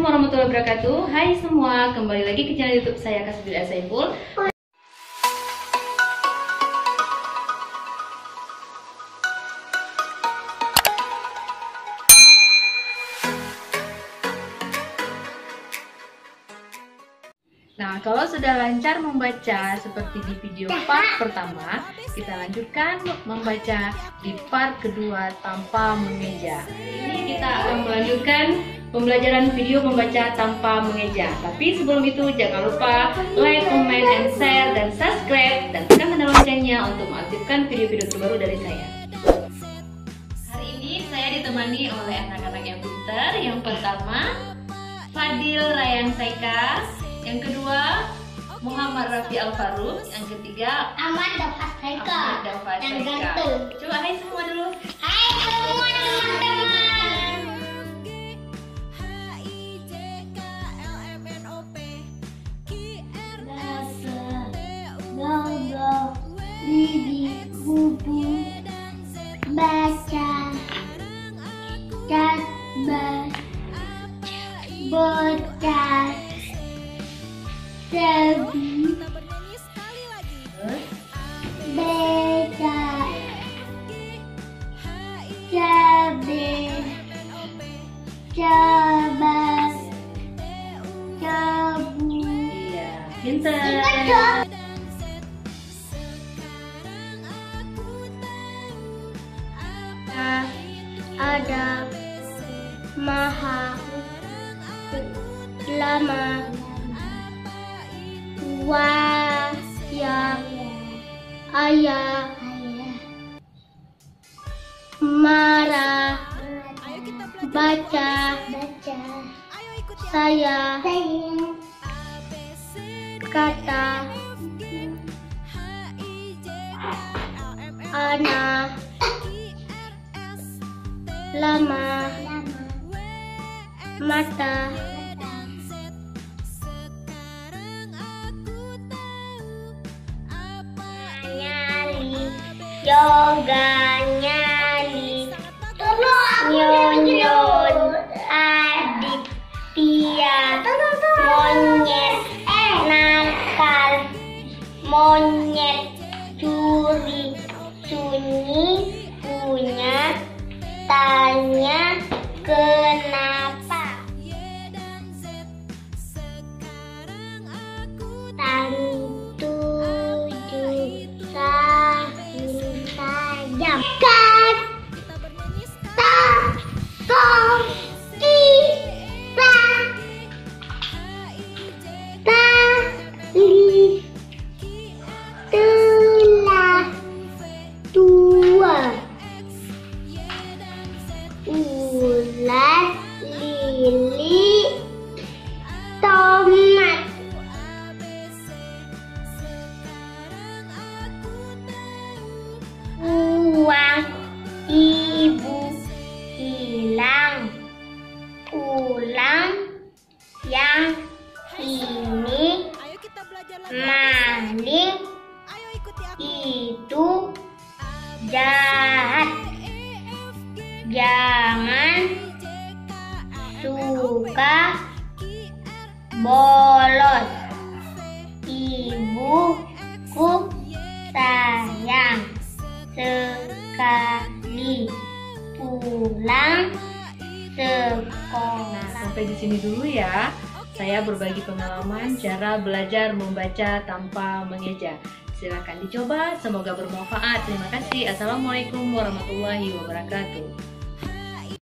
warahmatullahi wabarakatuh. Hai semua, kembali lagi ke channel YouTube saya Kasbilah Saiful. Nah, kalau sudah lancar membaca seperti di video part pertama, kita lanjutkan membaca di part kedua tanpa mengeja. Ini kita akan melanjutkan pembelajaran video membaca tanpa mengeja. Tapi sebelum itu jangan lupa like, comment, and share, dan subscribe, dan tekan tanda loncengnya untuk mengaktifkan video-video terbaru dari saya. Hari ini saya ditemani oleh anak-anak yang pintar. Yang pertama, Fadil Rayyan Saika. Yang kedua, Muhammad Rafi Al-Faruq. Yang ketiga, Ahmad Dafat Saika. Yang ganteng. Coba hai semua dulu. Hai semua teman-teman. Bahasa, gagal, gigi, bubu, baca, catbah, bocah, sabi, beda, cabe, cabas, cabu. Iya, pintar. Ada maha lama waya ayah marah baca saya kata anak lama mata nyali yoga nyali nyonyon adik tia monyet nakal monyet curi sunyi punya tanya kenapa tujuh sajam kata kita tali telah tua ulat lili tomat uang ibu hilang pulang yang ini maling itu jahat jangan suka bolos ibuku sayang sekali pulang sekolah. Nah, sampai di sini dulu ya. Saya berbagi pengalaman cara belajar membaca tanpa mengeja. Silakan dicoba, semoga bermanfaat. Terima kasih. Assalamualaikum warahmatullahi wabarakatuh.